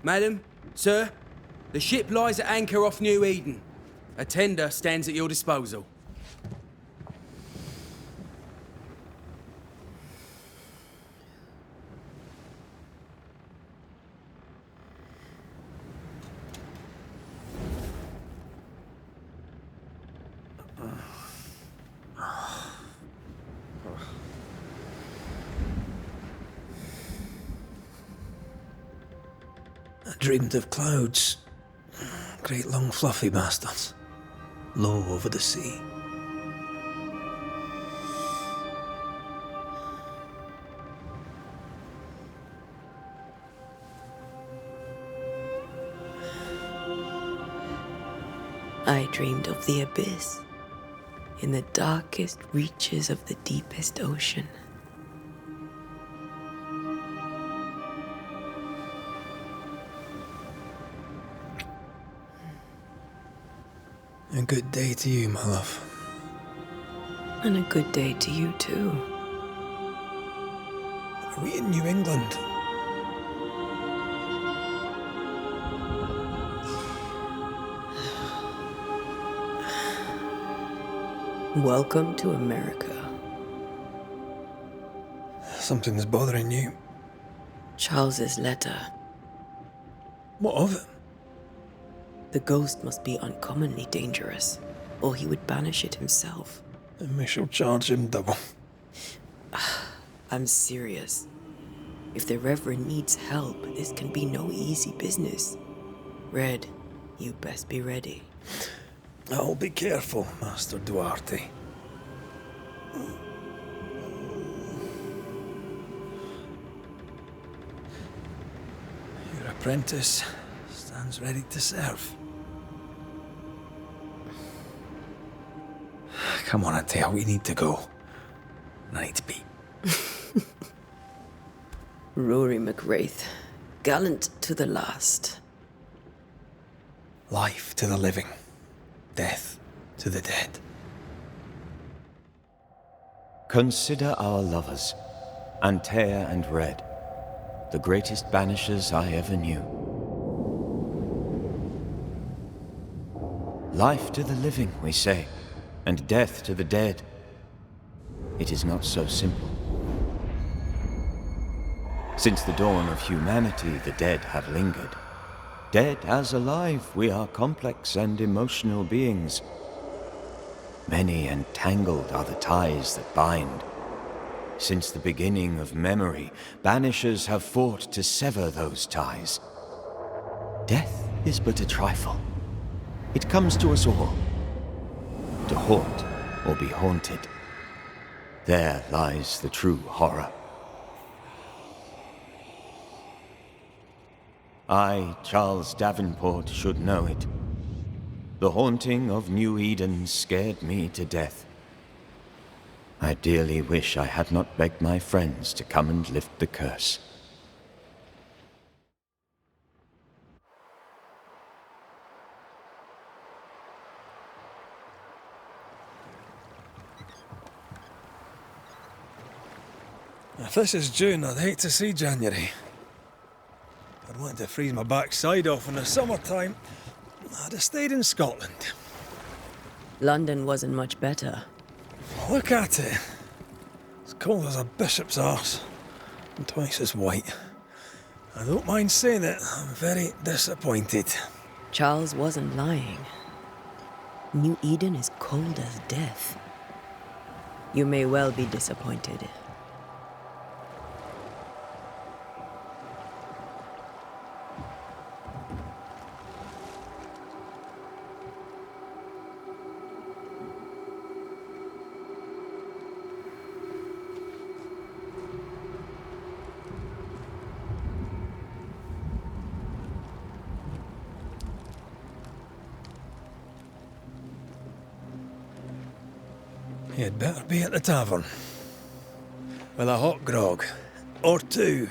Madam, sir, the ship lies at anchor off New Eden. A tender stands at your disposal. I dreamed of clouds. Great long fluffy bastards. Low over the sea. I dreamed of the abyss, in the darkest reaches of the deepest ocean. A good day to you, my love. And a good day to you too. Are we in New England? Welcome to America. Something's bothering you. Charles's letter. What of it? The ghost must be uncommonly dangerous, or he would banish it himself. And we shall charge him double. I'm serious. If the Reverend needs help, this can be no easy business. Red, you best be ready. I'll be careful, Master Duarte. Your apprentice stands ready to serve. Come on, Attila, we need to go. I need to pee. Rory McWraith, gallant to the last. Life to the living, death to the dead. Consider our lovers, Antea and Red, the greatest banishers I ever knew. Life to the living, we say, and death to the dead. It is not so simple. Since the dawn of humanity, the dead have lingered. Dead as alive, we are complex and emotional beings. Many and tangled are the ties that bind. Since the beginning of memory, banishers have fought to sever those ties. Death is but a trifle. It comes to us all. To haunt or be haunted. There lies the true horror. I, Charles Davenport, should know it. The haunting of New Eden scared me to death. I dearly wish I had not begged my friends to come and lift the curse. If this is June, I'd hate to see January. I'd want to freeze my backside off in the summertime. I'd have stayed in Scotland. London wasn't much better. Look at it. As cold as a bishop's arse. And twice as white. I don't mind saying it, I'm very disappointed. Charles wasn't lying. New Eden is cold as death. You may well be disappointed. You'd better be at the tavern. With a hot grog. Or two.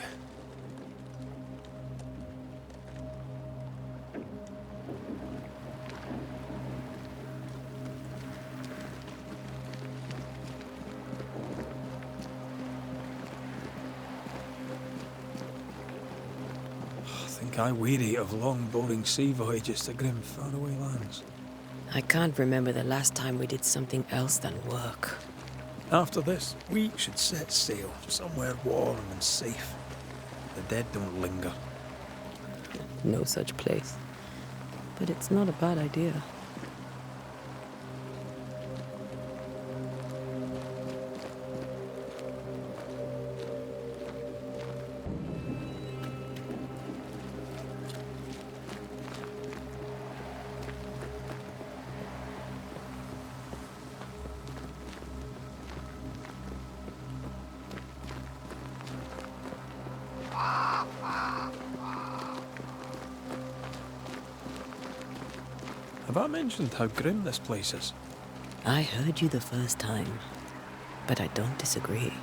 I think think I weary of long, boring sea voyages to grim, faraway lands. I can't remember the last time we did something else than work. After this, we should set sail somewhere warm and safe. The dead don't linger. No such place. But it's not a bad idea. Have I mentioned how grim this place is? I heard you the first time, but I don't disagree.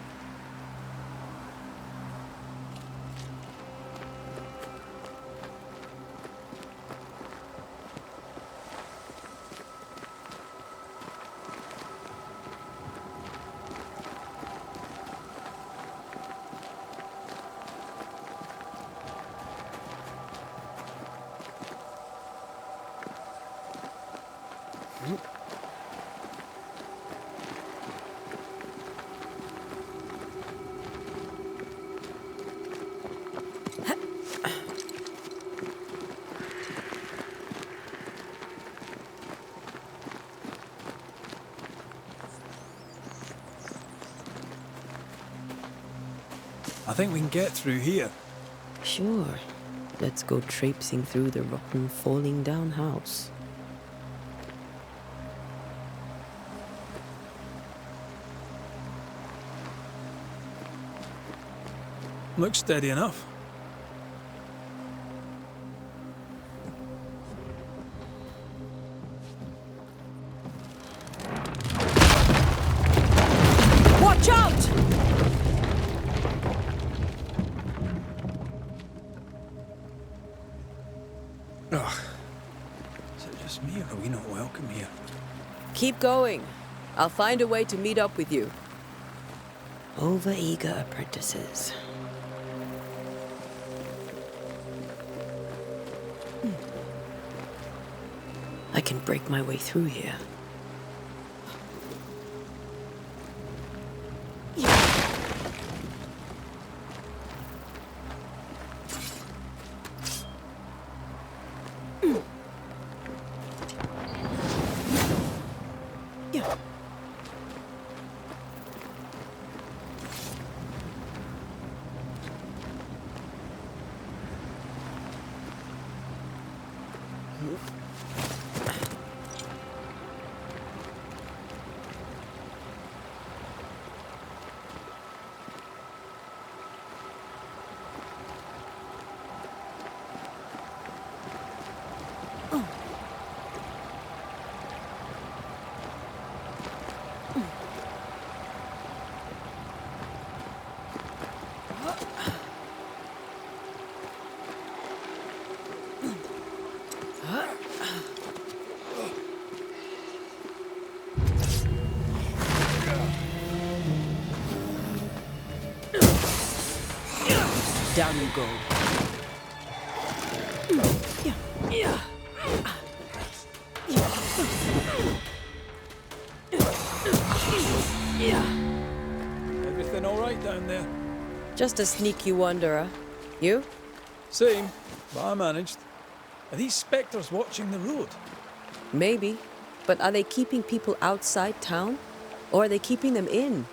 I think we can get through here. Sure. Let's go traipsing through the rotten, falling down house. Looks steady enough. Watch out! Ugh. Is it just me, or are we not welcome here? Keep going. I'll find a way to meet up with you. Over-eager apprentices. I can break my way through here. Down you go. Everything all right down there? Just a sneaky wanderer. You? Same, but I managed. Are these spectres watching the road? Maybe. But are they keeping people outside town? Or are they keeping them in?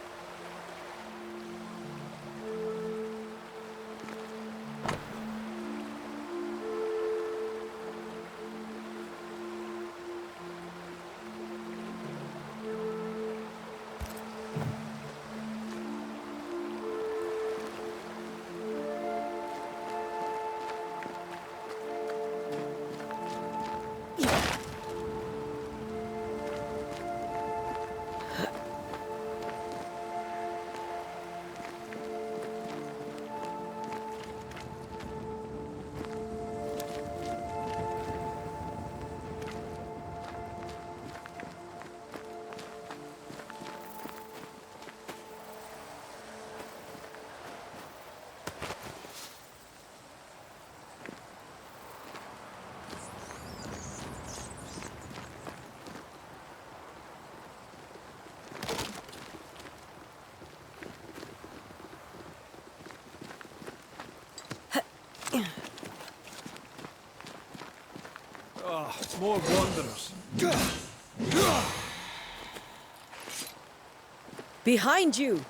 Oh, more wanderers. Behind you!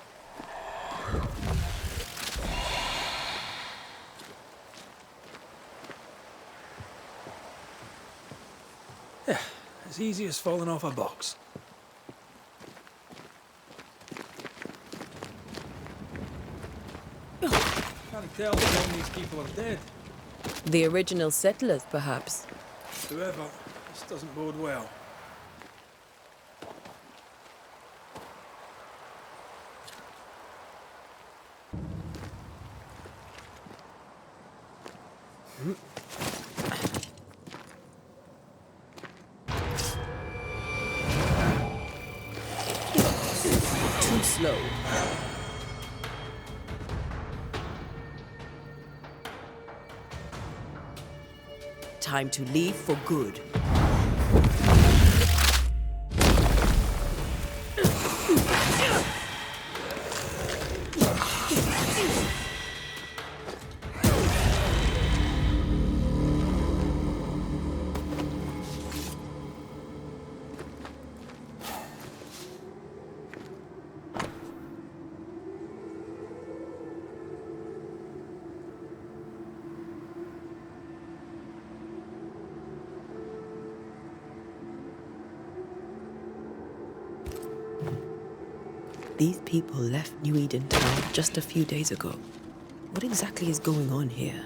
Yeah, as easy as falling off a box. Can't tell how long these people are dead. The original settlers, perhaps. Whoever, this doesn't bode well. Too slow. Time to leave for good. These people left New Eden town just a few days ago. What exactly is going on here?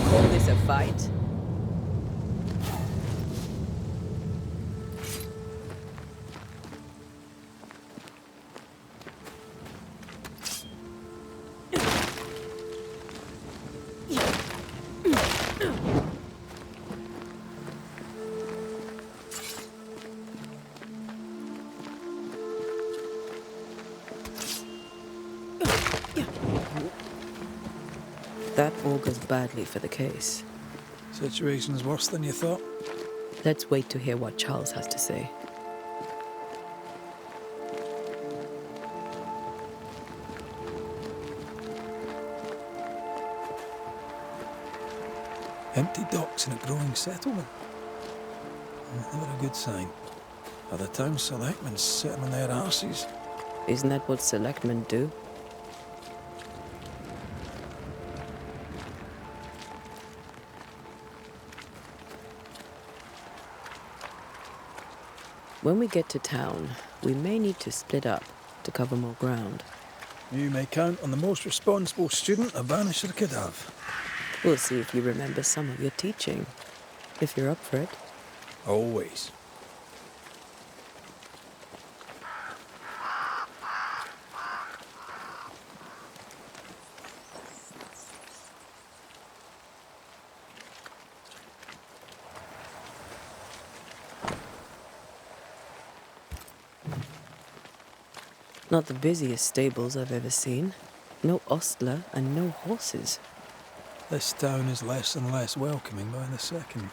Call this a fight? That augurs badly for the case. Situation's worse than you thought. Let's wait to hear what Charles has to say. Empty docks in a growing settlement. Never a good sign. Are the town selectmen sitting on their arses? Isn't that what selectmen do? When we get to town, we may need to split up to cover more ground. You may count on the most responsible student a Banisher could have. We'll see if you remember some of your teaching, if you're up for it. Always. Not the busiest stables I've ever seen. No ostler and no horses. This town is less and less welcoming by the second.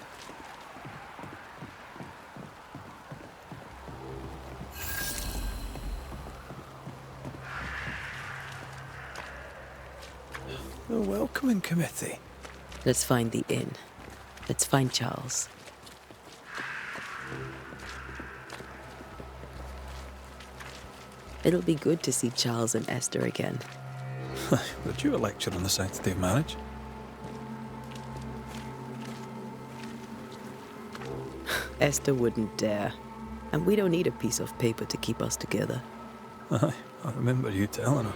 The welcoming committee. Let's find the inn. Let's find Charles. It'll be good to see Charles and Esther again. Would you a lecture on the sanctity of marriage? Esther wouldn't dare. And we don't need a piece of paper to keep us together. Aye, I remember you telling her.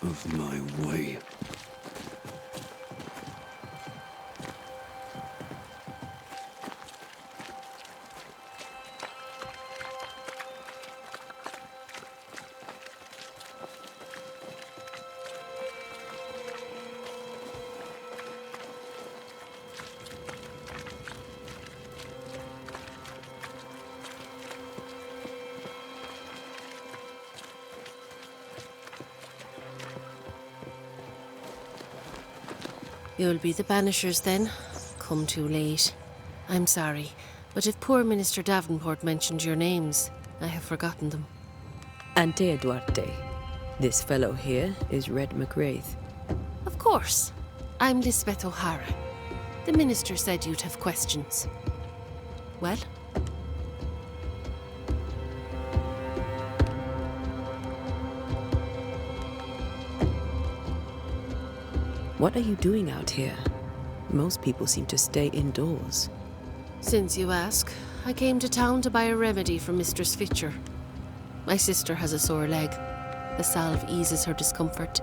of my way. You'll be the Banishers then? Come too late. I'm sorry, but if poor Minister Davenport mentioned your names, I have forgotten them. Ante Duarte. This fellow here is Red McWraith. Of course. I'm Lisbeth O'Hara. The Minister said you'd have questions. Well? What are you doing out here? Most people seem to stay indoors. Since you ask, I came to town to buy a remedy for Mistress Fitcher. My sister has a sore leg. The salve eases her discomfort.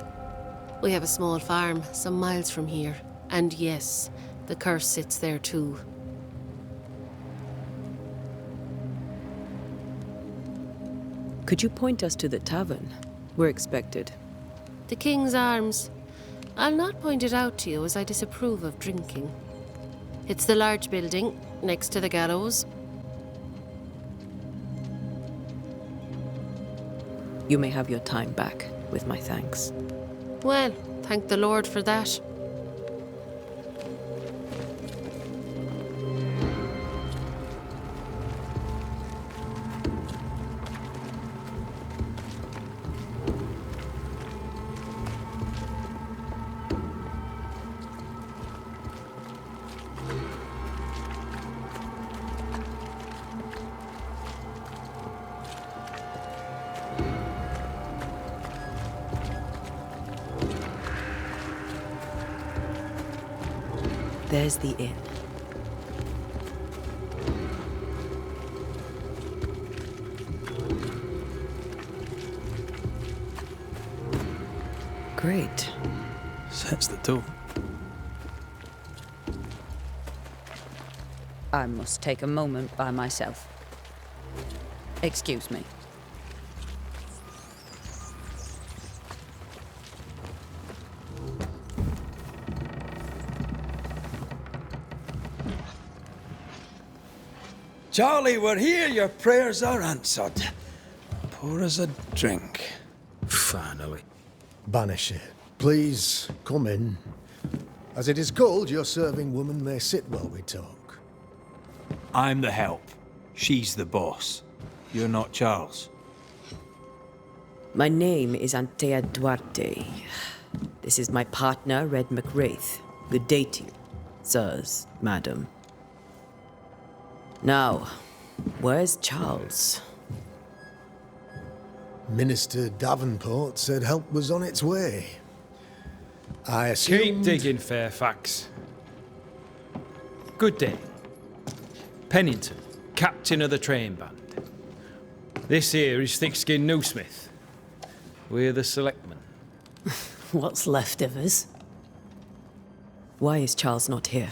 We have a small farm some miles from here. And yes, the curse sits there too. Could you point us to the tavern? We're expected. The King's Arms. I'll not point it out to you as I disapprove of drinking. It's the large building next to the gallows. You may have your time back, with my thanks. Well, thank the Lord for that. There's the inn. Great. Sets the tone. I must take a moment by myself. Excuse me. Charlie, we're here. Your prayers are answered. Pour us a drink. Finally. Banisher, please come in. As it is called, your serving woman may sit while we talk. I'm the help. She's the boss. You're not Charles. My name is Antea Duarte. This is my partner, Red McWraith. Good day to you, sirs, madam. Now, where's Charles? Minister Davenport said help was on its way. I assumed... Keep digging, Fairfax. Good day. Pennington, captain of the train band. This here is Thick-Skinned Newsmith. We're the selectmen. What's left of us? Why is Charles not here?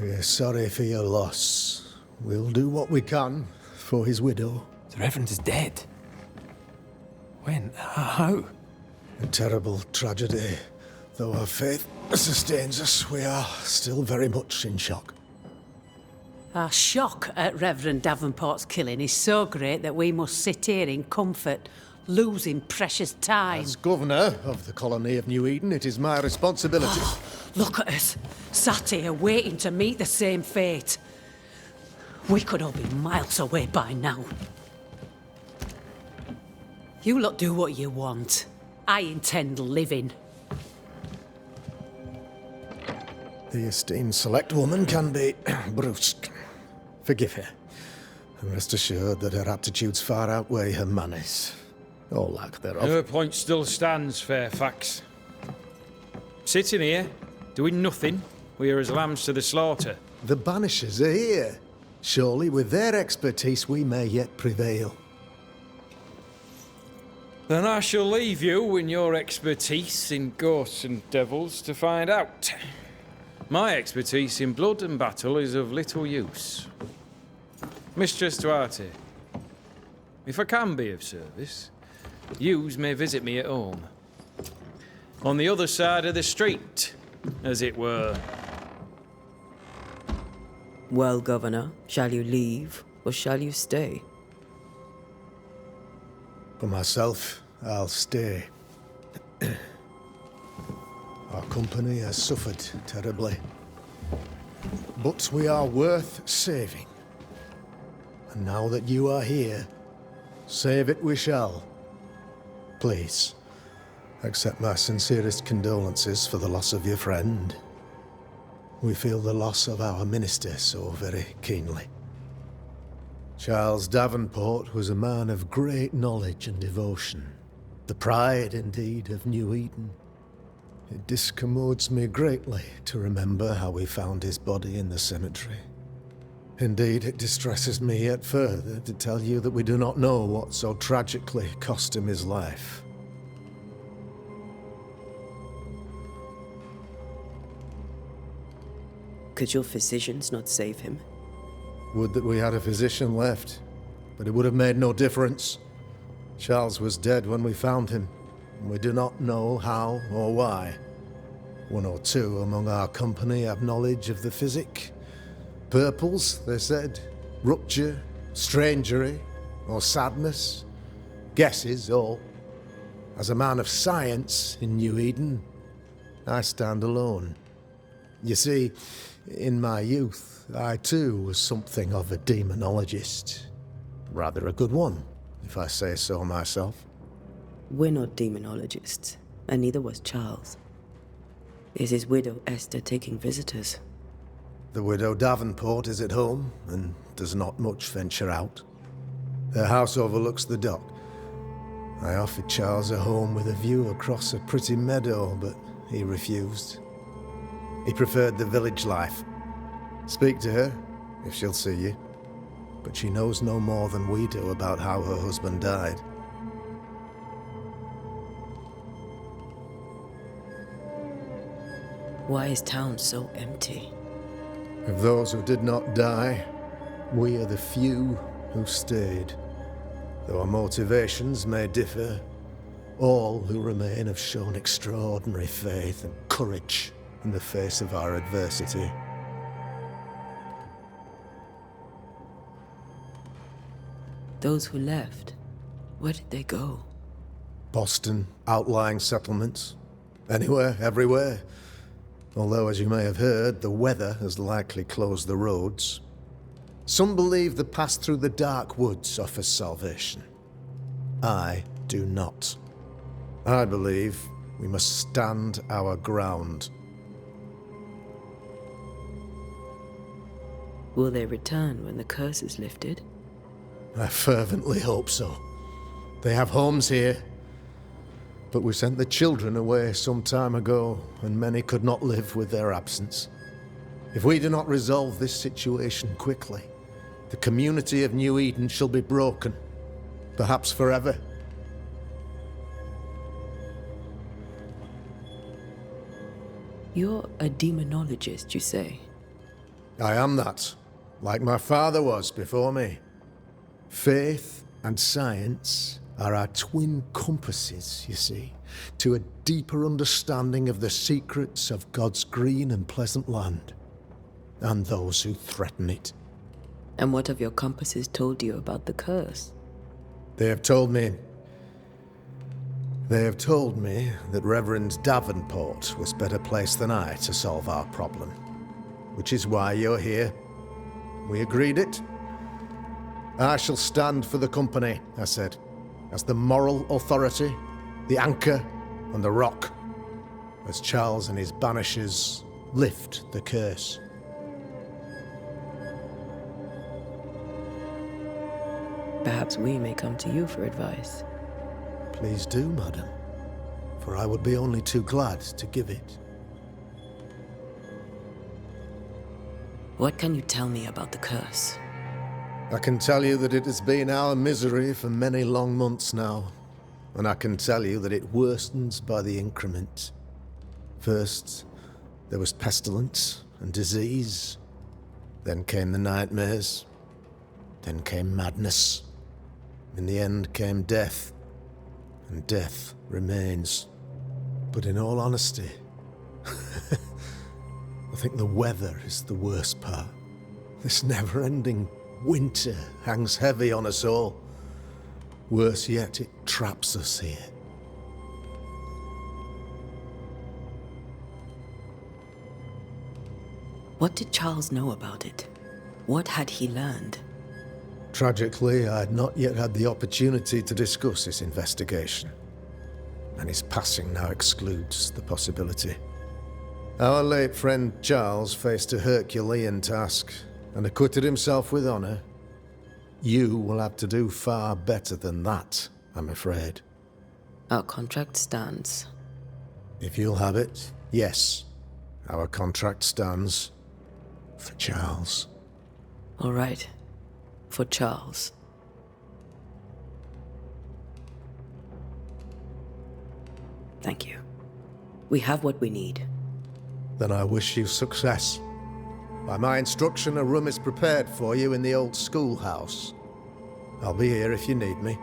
We're sorry for your loss. We'll do what we can for his widow. The Reverend is dead. When? How? A terrible tragedy. Though our faith sustains us, we are still very much in shock. Our shock at Reverend Davenport's killing is so great that we must sit here in comfort, losing precious time. As governor of the colony of New Eden, it is my responsibility. Look at us, sat here waiting to meet the same fate. We could all be miles away by now. You lot do what you want. I intend living. The esteemed select woman can be brusque. Forgive her. And rest assured that her aptitudes far outweigh her manners. Or lack thereof. Her point still stands, Fairfax. Sitting here, doing nothing, we are as lambs to the slaughter. The Banishers are here. Surely with their expertise we may yet prevail. Then I shall leave you and your expertise in ghosts and devils to find out. My expertise in blood and battle is of little use. Mistress Duarte, if I can be of service, yous may visit me at home. On the other side of the street, as it were. Well, Governor, shall you leave or shall you stay? For myself, I'll stay. Our company has suffered terribly. But we are worth saving. And now that you are here, save it we shall. Please, accept my sincerest condolences for the loss of your friend. We feel the loss of our minister so very keenly. Charles Davenport was a man of great knowledge and devotion, the pride, indeed, of New Eden. It discommodes me greatly to remember how we found his body in the cemetery. Indeed, it distresses me yet further to tell you that we do not know what so tragically cost him his life. Could your physicians not save him? Would that we had a physician left, but it would have made no difference. Charles was dead when we found him, and we do not know how or why. One or two among our company have knowledge of the physic. Purples, they said, rupture, strangery, or sadness. Guesses, all. As a man of science in New Eden, I stand alone. You see, in my youth, I too was something of a demonologist. Rather a good one, if I say so myself. We're not demonologists, and neither was Charles. Is his widow Esther taking visitors? The widow Davenport is at home, and does not much venture out. Their house overlooks the dock. I offered Charles a home with a view across a pretty meadow, but he refused. He preferred the village life. Speak to her, if she'll see you. But she knows no more than we do about how her husband died. Why is town so empty? Of those who did not die, we are the few who stayed. Though our motivations may differ, all who remain have shown extraordinary faith and courage in the face of our adversity. Those who left, where did they go? Boston, outlying settlements. Anywhere, everywhere. Although, as you may have heard, the weather has likely closed the roads. Some believe the path through the dark woods offers salvation. I do not. I believe we must stand our ground. Will they return when the curse is lifted? I fervently hope so. They have homes here. But we sent the children away some time ago, and many could not live with their absence. If we do not resolve this situation quickly, the community of New Eden shall be broken, perhaps forever. You're a demonologist, you say? I am that, like my father was before me. Faith and science are our twin compasses, you see, to a deeper understanding of the secrets of God's green and pleasant land, and those who threaten it. And what have your compasses told you about the curse? They have told me that Reverend Davenport was better placed than I to solve our problem, which is why you're here. We agreed it. I shall stand for the company, I said, as the moral authority, the anchor, and the rock, as Charles and his Banishers lift the curse. Perhaps we may come to you for advice. Please do, madam, for I would be only too glad to give it. What can you tell me about the curse? I can tell you that it has been our misery for many long months now, and I can tell you that it worsens by the increment. First, there was pestilence and disease. Then came the nightmares. Then came madness. In the end came death. And death remains. But in all honesty, I think the weather is the worst part. This never-ending winter hangs heavy on us all. Worse yet, it traps us here. What did Charles know about it? What had he learned? Tragically, I had not yet had the opportunity to discuss his investigation, and his passing now excludes the possibility. Our late friend Charles faced a Herculean task and acquitted himself with honour. You will have to do far better than that, I'm afraid. Our contract stands. If you'll have it, yes, our contract stands for Charles. All right. For Charles. Thank you. We have what we need. Then I wish you success. By my instruction, a room is prepared for you in the old schoolhouse. I'll be here if you need me.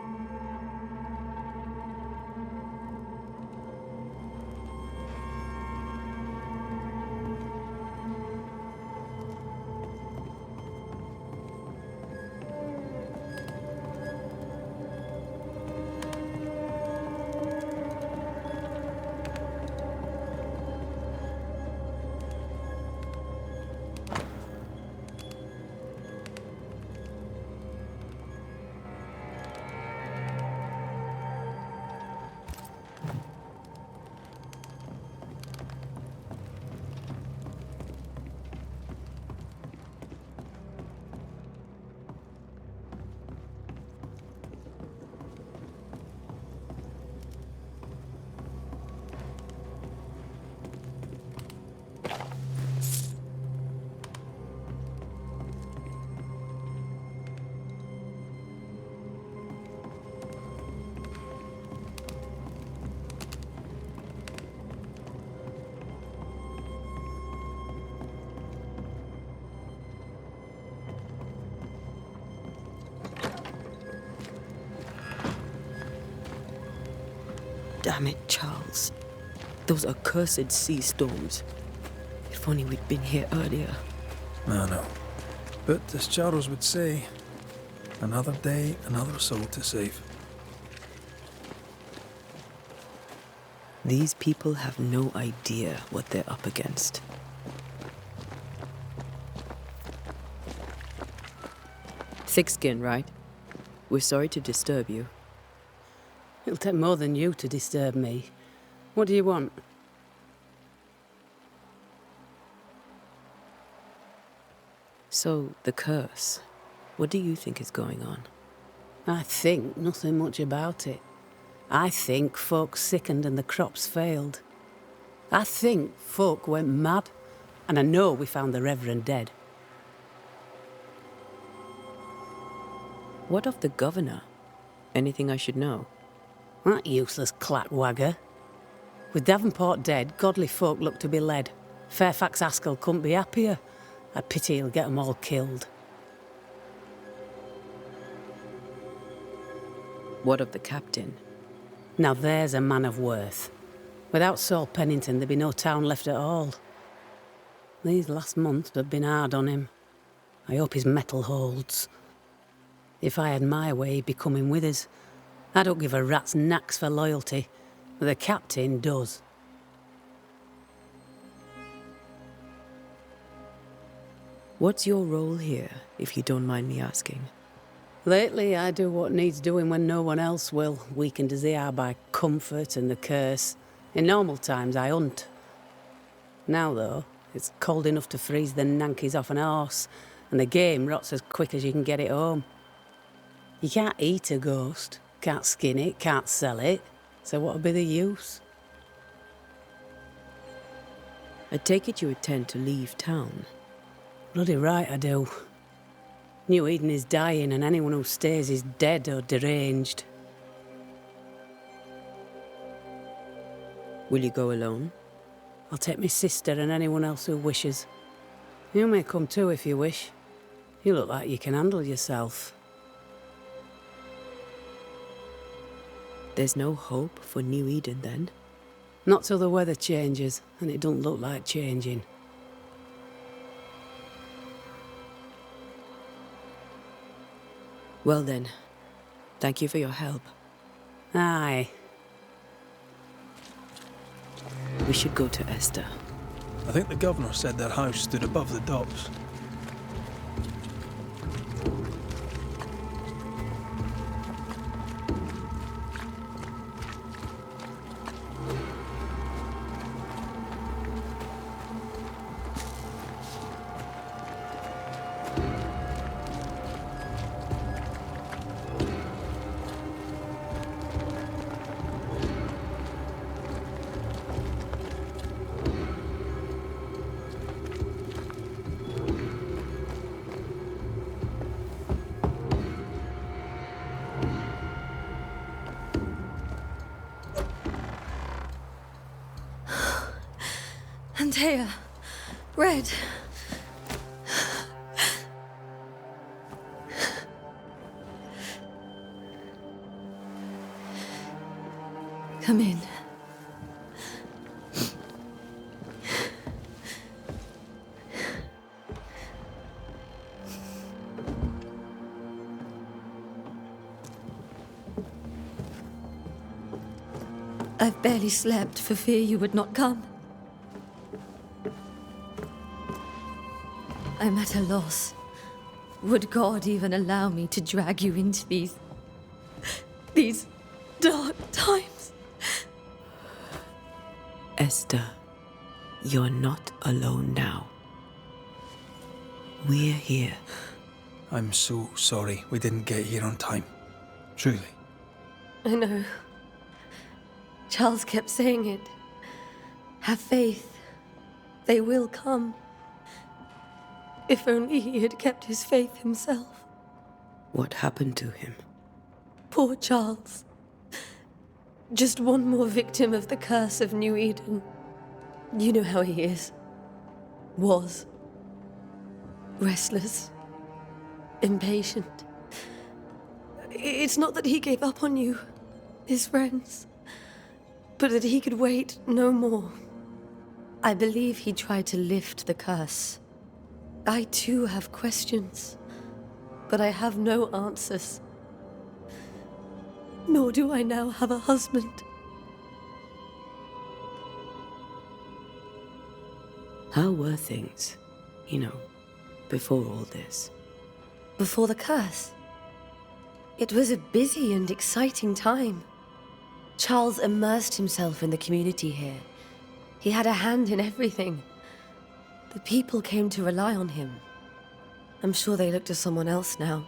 Damn it, Charles. Those accursed sea storms. If only we'd been here earlier. I know. But as Charles would say, another day, another soul to save. These people have no idea what they're up against. Thick skin, right? We're sorry to disturb you. It'll take more than you to disturb me. What do you want? So, the curse. What do you think is going on? I think nothing much about it. I think folk sickened and the crops failed. I think folk went mad, and I know we found the Reverend dead. What of the governor? Anything I should know? That useless clackwagger. With Davenport dead, godly folk look to be led. Fairfax Askell couldn't be happier. I pity he'll get 'em all killed. What of the captain? Now there's a man of worth. Without Saul Pennington, there'd be no town left at all. These last months have been hard on him. I hope his mettle holds. If I had my way, he'd be coming with us. I don't give a rat's knacks for loyalty, but the captain does. What's your role here, if you don't mind me asking? Lately, I do what needs doing when no one else will, weakened as they are by comfort and the curse. In normal times, I hunt. Now, though, it's cold enough to freeze the nankies off an horse, and the game rots as quick as you can get it home. You can't eat a ghost, can't skin it, can't sell it, so what'll be the use? I take it you intend to leave town. Bloody right I do. New Eden is dying, and anyone who stays is dead or deranged. Will you go alone? I'll take my sister and anyone else who wishes. You may come too if you wish. You look like you can handle yourself. There's no hope for New Eden then? Not till the weather changes, and it don't look like changing. Well then, thank you for your help. Aye. We should go to Esther. I think the governor said their house stood above the docks. Antea, Red. Come in. I've barely slept for fear you would not come. I'm at a loss. Would God even allow me to drag you into these dark times? Esther, you're not alone now. We're here. I'm so sorry we didn't get here on time. Truly. I know. Charles kept saying it. Have faith. They will come. If only he had kept his faith himself. What happened to him? Poor Charles. Just one more victim of the curse of New Eden. You know how he is. Was. Restless. Impatient. It's not that he gave up on you, his friends, but that he could wait no more. I believe he tried to lift the curse. I too have questions, but I have no answers. Nor do I now have a husband. How were things, before all this? Before the curse? It was a busy and exciting time. Charles immersed himself in the community here. He had a hand in everything. The people came to rely on him. I'm sure they look to someone else now,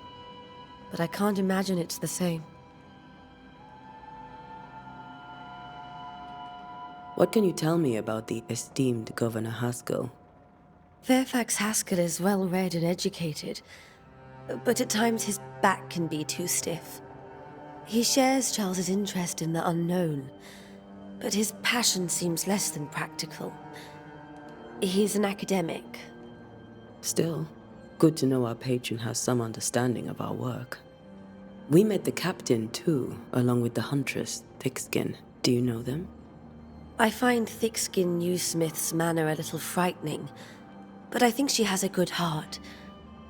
but I can't imagine it's the same. What can you tell me about the esteemed Governor Haskell? Fairfax Haskell is well-read and educated, but at times his back can be too stiff. He shares Charles's interest in the unknown, but his passion seems less than practical. He's an academic. Still, good to know our patron has some understanding of our work. We met the captain too, along with the huntress, Thickskin. Do you know them? I find Thickskin Newsmith's manner a little frightening, but I think she has a good heart.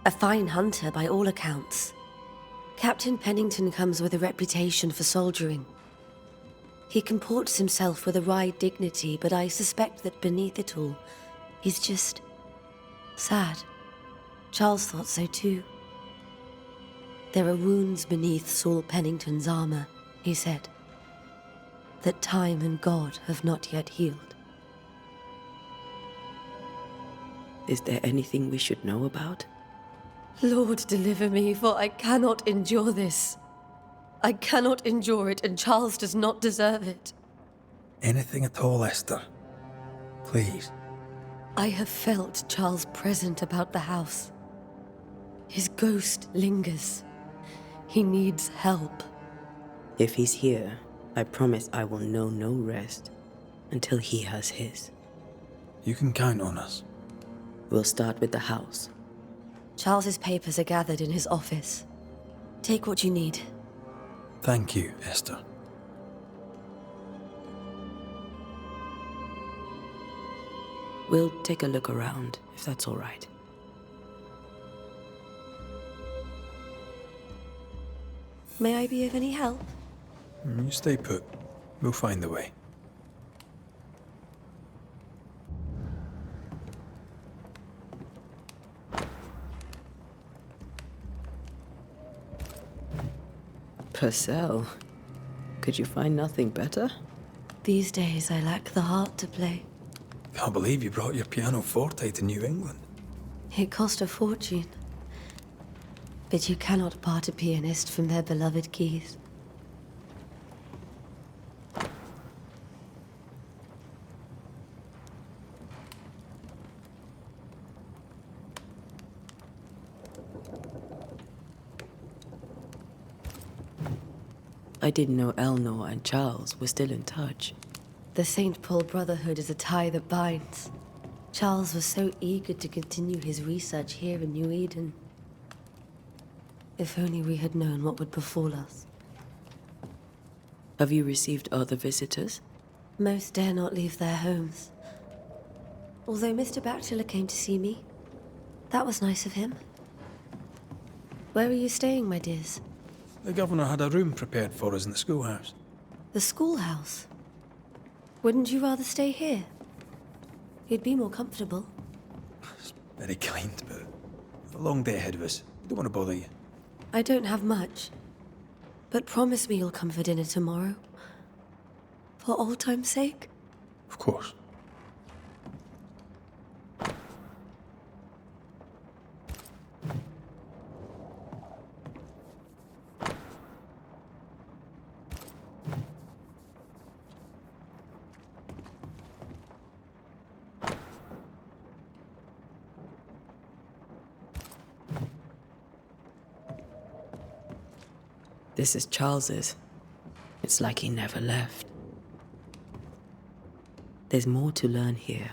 A fine hunter by all accounts. Captain Pennington comes with a reputation for soldiering. He comports himself with a wry dignity, but I suspect that beneath it all, he's just sad. Charles thought so too. There are wounds beneath Saul Pennington's armor, he said, that time and God have not yet healed. Is there anything we should know about? Lord, deliver me, for I cannot endure this. I cannot endure it, and Charles does not deserve it. Anything at all, Esther. Please. I have felt Charles present about the house. His ghost lingers. He needs help. If he's here, I promise I will know no rest. until he has his. You can count on us. We'll start with the house. Charles's papers are gathered in his office. Take what you need. Thank you, Esther. We'll take a look around, if that's all right. May I be of any help? You stay put. We'll find the way. Purcell, could you find nothing better? These days I lack the heart to play. Can't believe you brought your pianoforte to New England. It cost a fortune. But you cannot part a pianist from their beloved keys. I didn't know Eleanor and Charles were still in touch. The St. Paul Brotherhood is a tie that binds. Charles was so eager to continue his research here in New Eden. If only we had known what would befall us. Have you received other visitors? Most dare not leave their homes. Although Mr. Bachelor came to see me. That was nice of him. Where are you staying, my dears? The governor had a room prepared for us in the schoolhouse. The schoolhouse? Wouldn't you rather stay here? You'd be more comfortable. It's very kind, but a long day ahead of us. Don't want to bother you. I don't have much. But promise me you'll come for dinner tomorrow. For old time's sake? Of course. This is Charles's. It's like he never left. There's more to learn here.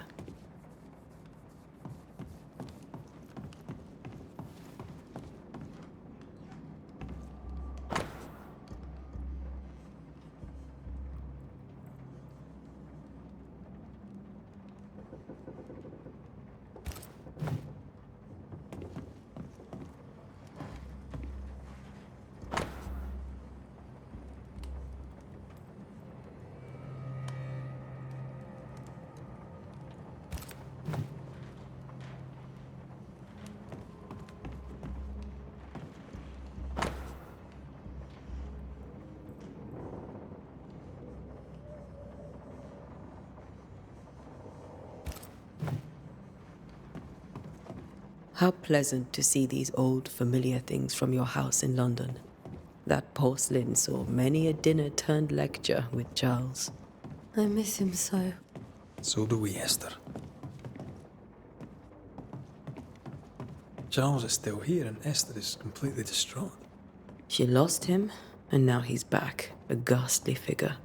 How pleasant to see these old, familiar things from your house in London. That porcelain saw many a dinner-turned-lecture with Charles. I miss him so. So do we, Esther. Charles is still here and Esther is completely distraught. She lost him, and now he's back, a ghastly figure.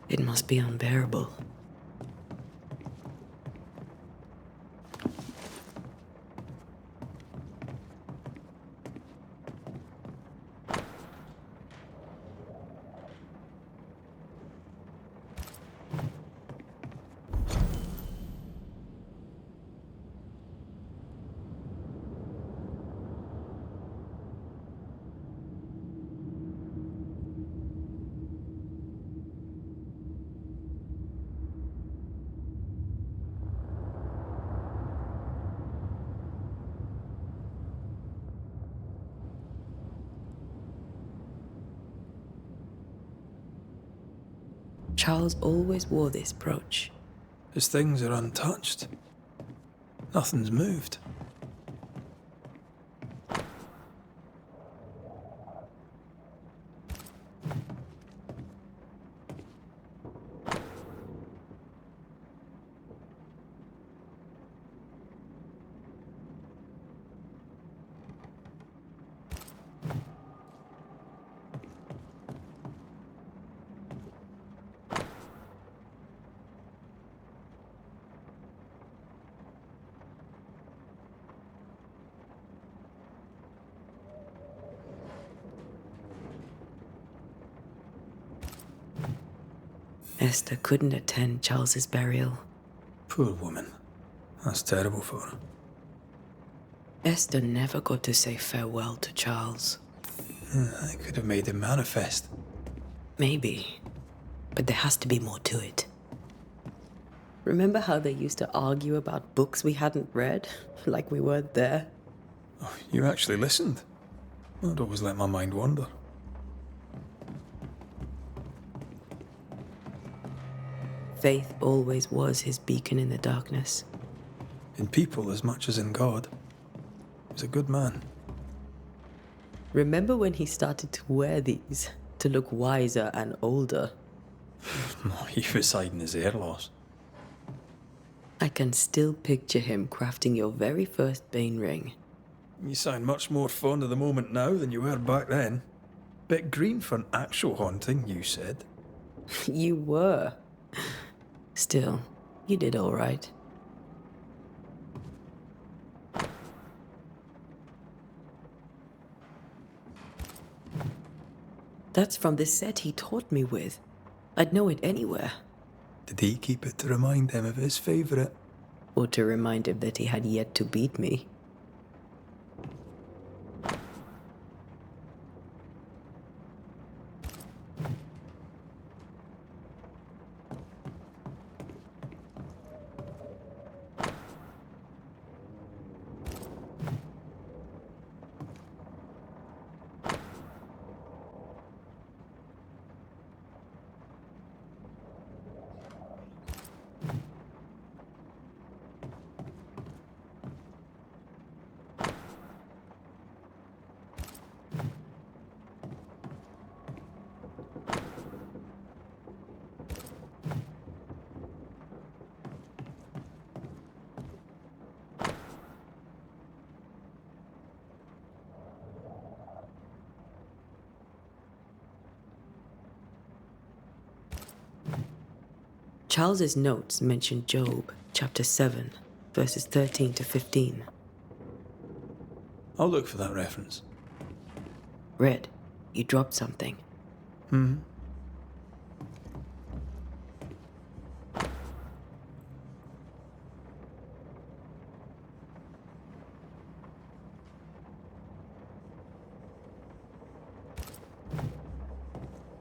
It must be unbearable. Charles always wore this brooch. His things are untouched. Nothing's moved. Esther couldn't attend Charles's burial. Poor woman. That's terrible for her. Esther never got to say farewell to Charles. I could have made him manifest. Maybe. But there has to be more to it. Remember how they used to argue about books we hadn't read? Like we weren't there? Oh, you actually listened. I'd always let my mind wander. Faith always was his beacon in the darkness. In people as much as in God. He was a good man. Remember when he started to wear these to look wiser and older? He was hiding his hair loss. I can still picture him crafting your very first Bane ring. You sound much more fond of the moment now than you were back then. Bit green for an actual haunting, you said. You were. Still, you did all right. That's from the set he taught me with. I'd know it anywhere. Did he keep it to remind him of his favourite? Or to remind him that he had yet to beat me. Charles's notes mention Job, chapter 7, verses 13 to 15. I'll look for that reference. Red, you dropped something.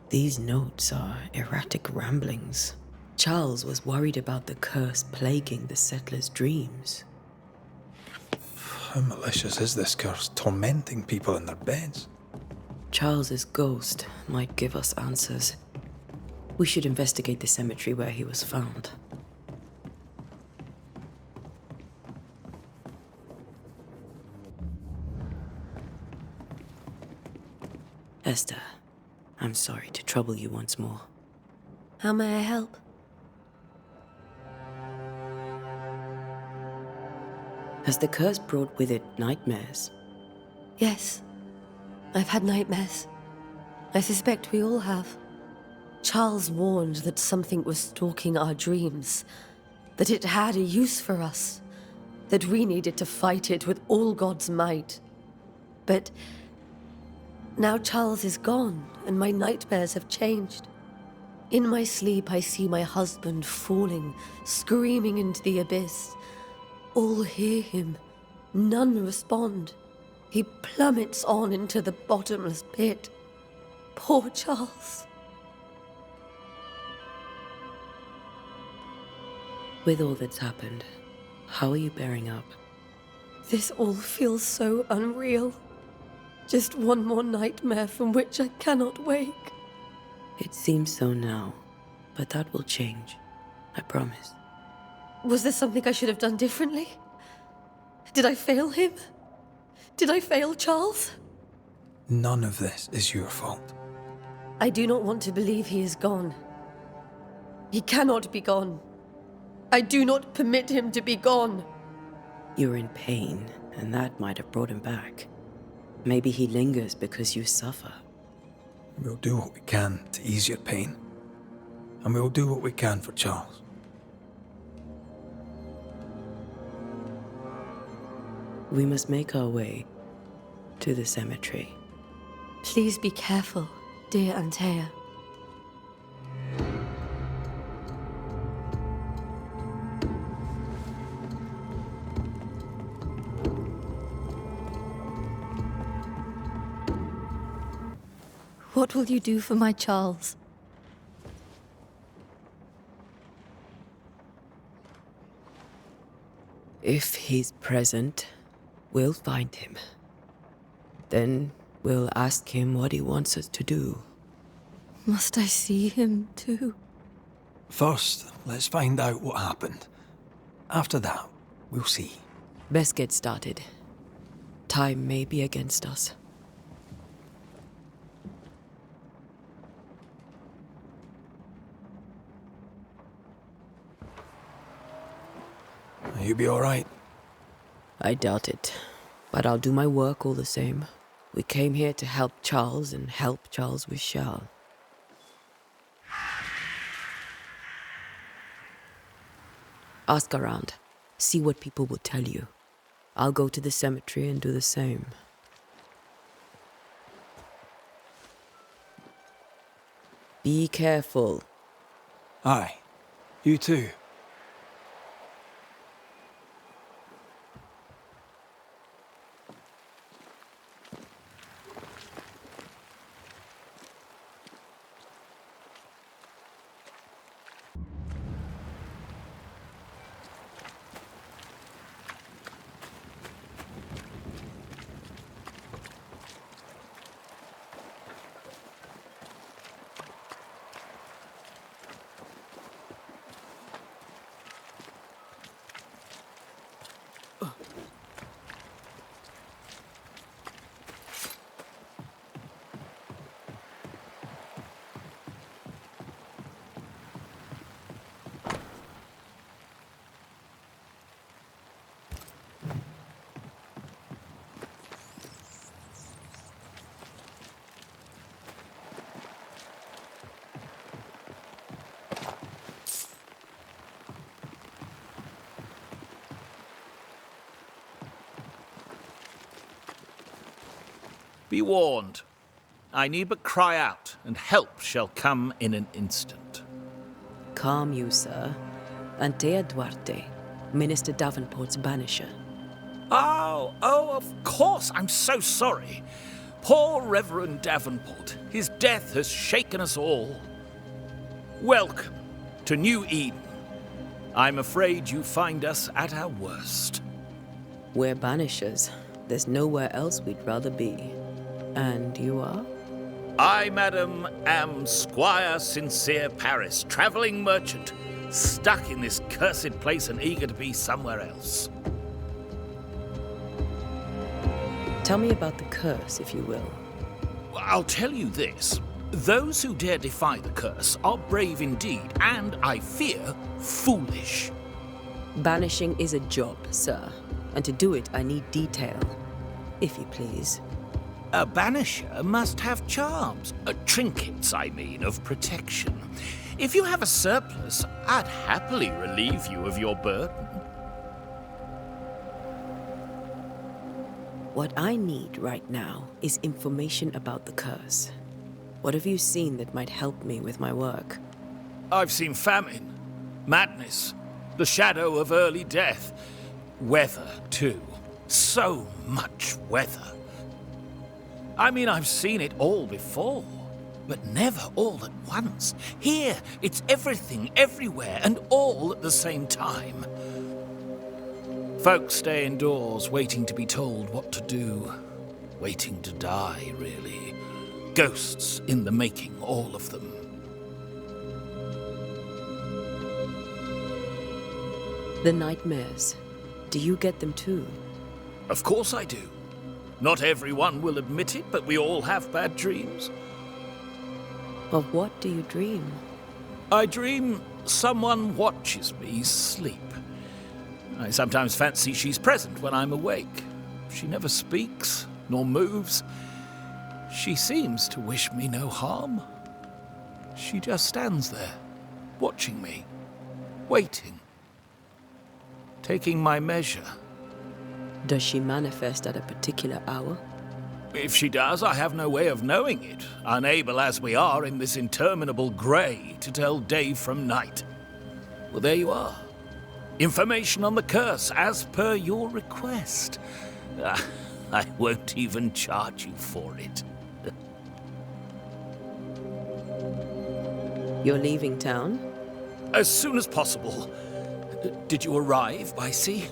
These notes are erratic ramblings. Charles was worried about the curse plaguing the settlers' dreams. How malicious is this curse, tormenting people in their beds? Charles's ghost might give us answers. We should investigate the cemetery where he was found. Esther, I'm sorry to trouble you once more. How may I help? Has the curse brought with it nightmares? Yes. I've had nightmares. I suspect we all have. Charles warned that something was stalking our dreams, that it had a use for us, that we needed to fight it with all God's might. But now Charles is gone, and my nightmares have changed. In my sleep, I see my husband falling, screaming into the abyss. All hear him. None respond. He plummets on into the bottomless pit. Poor Charles. With all that's happened, how are you bearing up? This all feels so unreal. Just one more nightmare from which I cannot wake. It seems so now, but that will change. I promise. Was there something I should have done differently? Did I fail him? Did I fail Charles? None of this is your fault. I do not want to believe he is gone. He cannot be gone. I do not permit him to be gone. You're in pain, and that might have brought him back. Maybe he lingers because you suffer. We'll do what we can to ease your pain. And we'll do what we can for Charles. We must make our way to the cemetery. Please be careful, dear Antea. What will you do for my Charles? If he's present, we'll find him. Then we'll ask him what he wants us to do. Must I see him too? First, let's find out what happened. After that, we'll see. Best get started. Time may be against us. You be all right? I doubt it, but I'll do my work all the same. We came here to help Charles, and help Charles we shall. Ask around. See what people will tell you. I'll go to the cemetery and do the same. Be careful. Aye. You too. Be warned. I need but cry out, and help shall come in an instant. Calm you, sir. Antea Duarte, Minister Davenport's banisher. Oh, of course. I'm so sorry. Poor Reverend Davenport. His death has shaken us all. Welcome to New Eden. I'm afraid you find us at our worst. We're banishers. There's nowhere else we'd rather be. And you are? I, madam, am Squire Sincere Paris, travelling merchant, stuck in this cursed place and eager to be somewhere else. Tell me about the curse, if you will. I'll tell you this. Those who dare defy the curse are brave indeed, and, I fear, foolish. Banishing is a job, sir. And to do it, I need detail. If you please. A banisher must have charms. Trinkets, I mean, of protection. If you have a surplus, I'd happily relieve you of your burden. What I need right now is information about the curse. What have you seen that might help me with my work? I've seen famine, madness, the shadow of early death. Weather, too. So much weather. I mean, I've seen it all before, but never all at once. Here, it's everything, everywhere, and all at the same time. Folks stay indoors, waiting to be told what to do. Waiting to die, really. Ghosts in the making, all of them. The nightmares. Do you get them too? Of course I do. Not everyone will admit it, but we all have bad dreams. Of what do you dream? I dream someone watches me sleep. I sometimes fancy she's present when I'm awake. She never speaks, nor moves. She seems to wish me no harm. She just stands there, watching me, waiting, taking my measure. Does she manifest at a particular hour? If she does, I have no way of knowing it, unable as we are in this interminable grey to tell day from night. Well, there you are. Information on the curse, as per your request. I won't even charge you for it. You're leaving town? As soon as possible. Did you arrive by sea?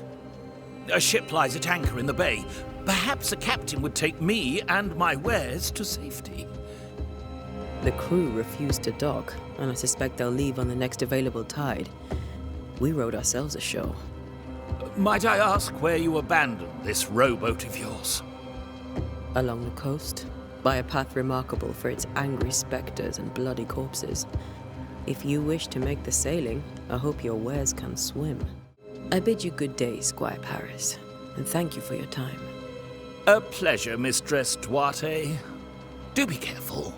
A ship lies at anchor in the bay. Perhaps a captain would take me and my wares to safety. The crew refused to dock, and I suspect they'll leave on the next available tide. We rowed ourselves ashore. Might I ask where you abandoned this rowboat of yours? Along the coast, by a path remarkable for its angry spectres and bloody corpses. If you wish to make the sailing, I hope your wares can swim. I bid you good day, Squire Paris, and thank you for your time. A pleasure, Mistress Duarte. Do be careful.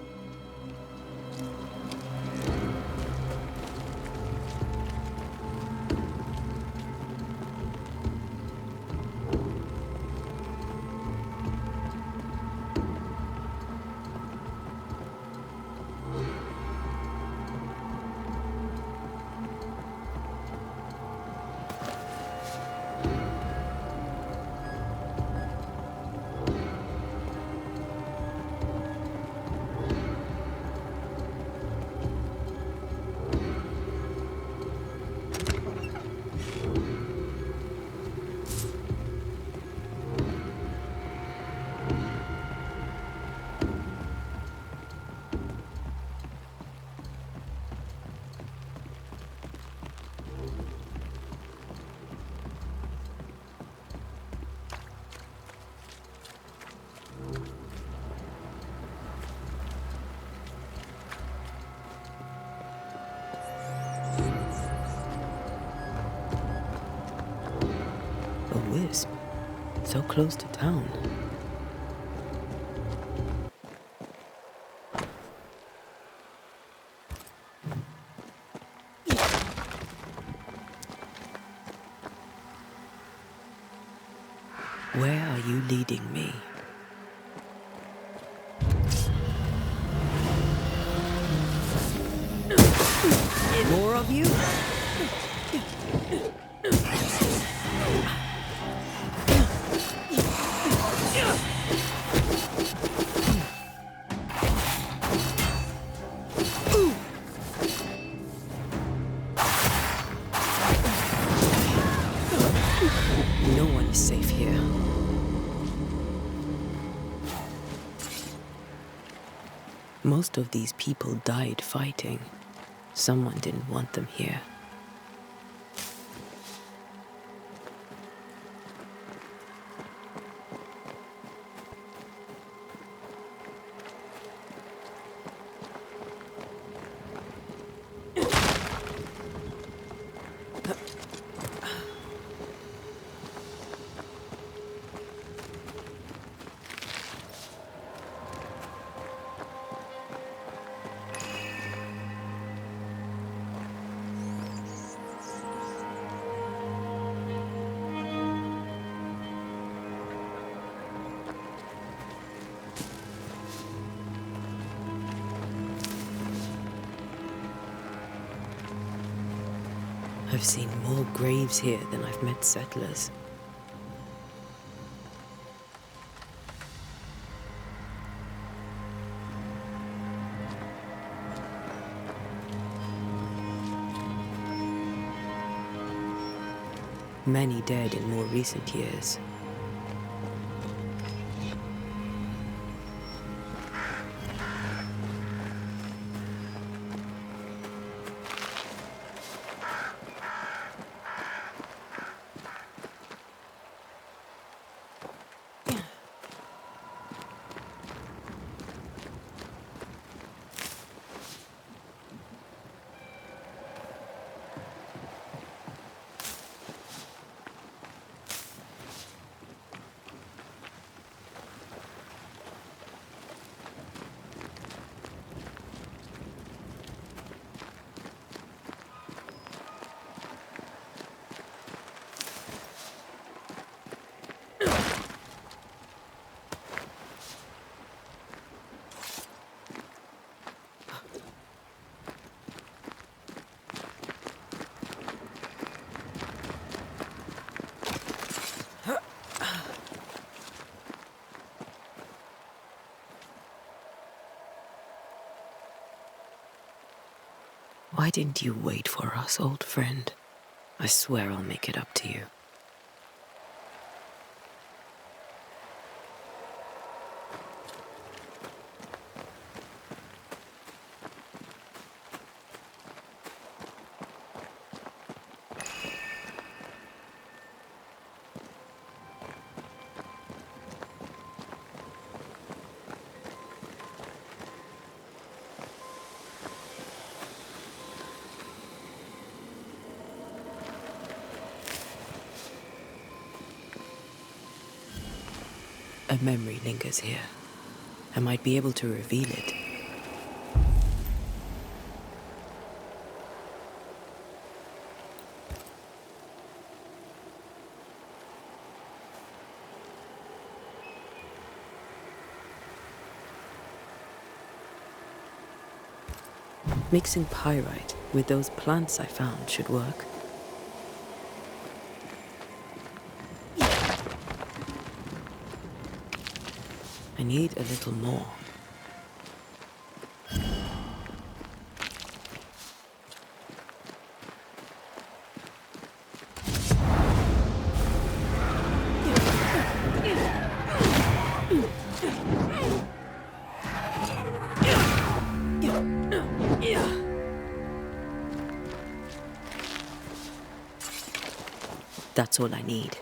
A wisp, so close to town. Where are you leading me? More of you? No one is safe here. Most of these people died fighting. Someone didn't want them here. I've seen more graves here than I've met settlers. Many dead in more recent years. Why didn't you wait for us, old friend? I swear I'll make it up to you. A memory lingers here. I might be able to reveal it. Mixing pyrite with those plants I found should work. I need a little more. That's all I need.